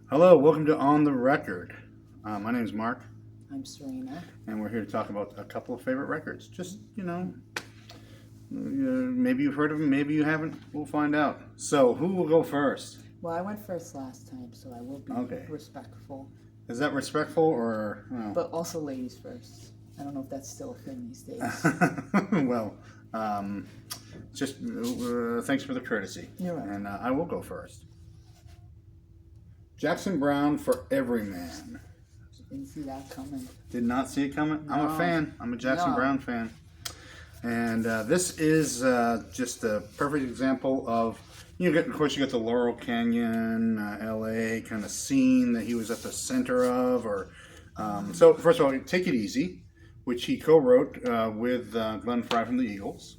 Hello, welcome to On the Record. My name is Mark, I'm Serina. and we're here to talk about a couple of favorite records. Just, maybe you've heard of them, maybe you haven't. We'll find out. So, who will go first? Well, I went first last time, so I will be respectful. Is that respectful or? Oh. But also ladies first. I don't know if that's still a thing these days. Well, just thanks for the courtesy. You're right. And I will go first. Jackson Browne for Everyman. Didn't see that coming. Did not see it coming? No. I'm a fan. I'm a Jackson Browne fan. And this is just a perfect example of, of course, you got the Laurel Canyon, LA kind of scene that he was at the center of. So, first of all, Take It Easy, which he co-wrote with Glenn Frey from the Eagles.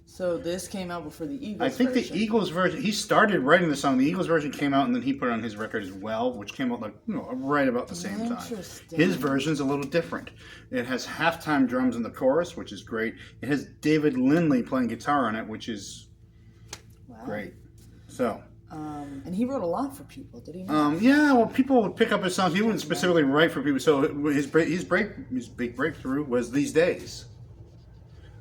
So this came out before the Eagles I think version. The Eagles version, he started writing the song. The Eagles version came out, and then he put it on his record as well, which came out right about the same time. His version's a little different. It has halftime drums in the chorus, which is great. It has David Lindley playing guitar on it, which is great. So. And he wrote a lot for people, did he? Yeah, well, people would pick up his songs. He wouldn't specifically write for people. So his big breakthrough was These Days.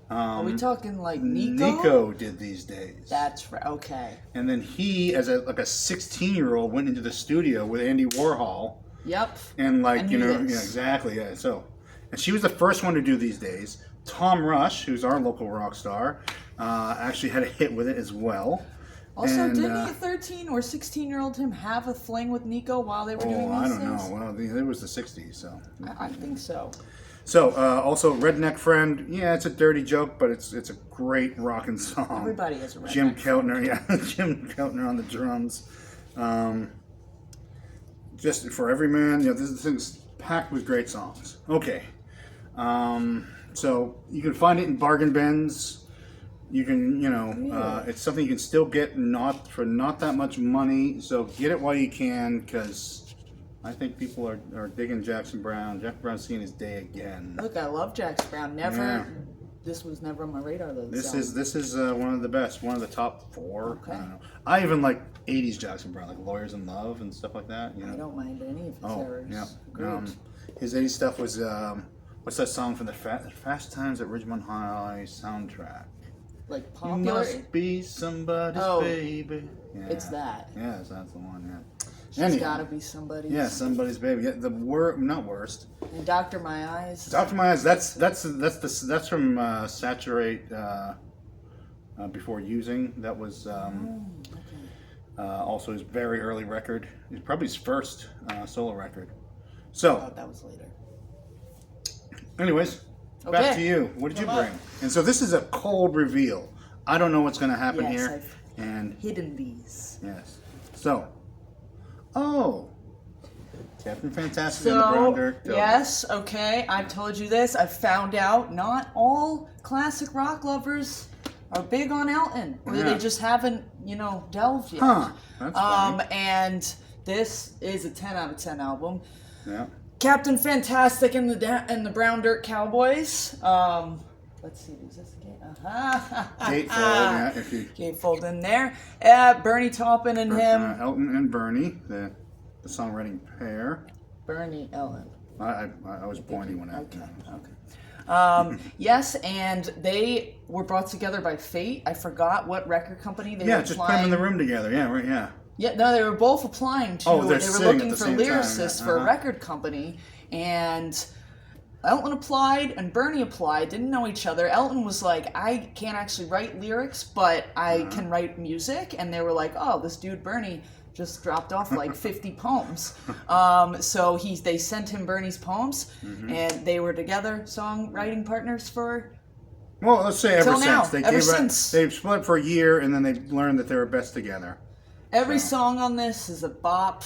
Are we talking like Nico? Nico did These Days. That's right. Okay. And then he, as a 16-year-old, went into the studio with Andy Warhol. Yep. And exactly, yeah. So, and she was the first one to do These Days. Tom Rush, who's our local rock star, actually had a hit with it as well. Also, didn't a 13 or 16-year-old him have a fling with Nico while they were doing these things? I don't know. Well, it was the 60s, so. I think so. So, also, Redneck Friend. Yeah, it's a dirty joke, but it's a great rockin' song. Everybody has a redneck Jim Keltner, friend. yeah. Jim Keltner on the drums. Just for Everyman, this thing's packed with great songs. Okay. So, you can find it in bargain bins. You can, it's something you can still get for not that much money. So, get it while you can, because I think people are digging Jackson Browne. Jackson Browne's seeing his day again. Look, I love Jackson Browne. This was never on my radar though. This is one of the best, one of the top 4. Okay. I don't know. I even like 80s Jackson Browne, like Lawyers in Love and stuff like that. I don't mind any of his errors. Yeah. His 80s stuff was what's that song from the Fast Times at Ridgemont High soundtrack? Like popular. You must be somebody's baby. Yeah. It's that. Yes, that's the one. Yeah. She's gotta be somebody's. Yeah, somebody's baby. Yeah, not worst. And Dr. My Eyes. Dr. My Eyes. That's from Saturate Before Using. That was also his very early record. It's probably his first solo record. So. I thought that was later. Anyways, back to you. What did you bring? And so this is a cold reveal. I don't know what's going to happen here. I've hidden these. Yes. So. Oh, Captain Fantastic and the Brown Dirt. Yes, okay, I've told you this. I've found out not all classic rock lovers are big on Elton, or they just haven't, delved yet. Huh, that's funny. And this is a 10 out of 10 album. Yeah. Captain Fantastic and the Brown Dirt Cowboys. Let's see, is this again? Gatefold, Gatefold in there. Bernie Taupin and him. Elton and Bernie, the songwriting pair. Bernie, Elton. I was pointing when I. Okay. Yes, and they were brought together by fate. I forgot what record company they were just put them in the room together. Yeah, right. Yeah. Yeah, no, they were both applying to. They were looking for lyricists for a record company, and Elton applied and Bernie applied, didn't know each other. Elton was like, I can't actually write lyrics, but I can write music. And they were like, oh, this dude Bernie just dropped off like 50 poems. So they sent him Bernie's poems, and they were together songwriting partners for... Well, let's say ever since. They've split for a year, and then they learned that they were best together. Every song on this is a bop.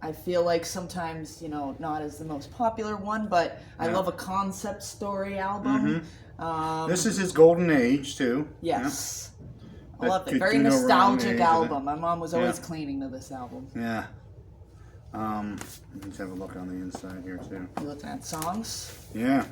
I feel like sometimes, not as the most popular one, but I love a concept story album. This is his golden age, too. Yes. I love it. Very nostalgic album. My mom was always cleaning to this album. Yeah. Let's have a look on the inside here, too. You looking at songs? Yeah.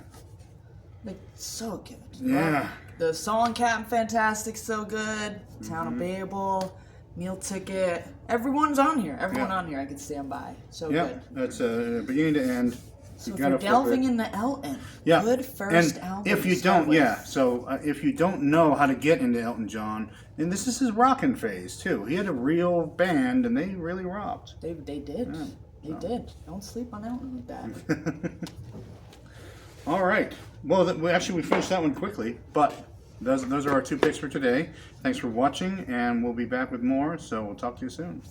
Like, so good. Yeah. The song Captain Fantastic's so good. Town of Babel. Meal Ticket. Everyone's on here. Everyone on here I could stand by. So good. That's beginning to end. So if you're delving into Elton, good first album. If you don't, so if you don't know how to get into Elton John, and this is his rockin' phase too. He had a real band, and they really rocked. They did. Yeah. They did. Don't sleep on Elton with that. All right. Well, we finished that one quickly, but those are our 2 picks for today. Thanks for watching, and we'll be back with more. So we'll talk to you soon.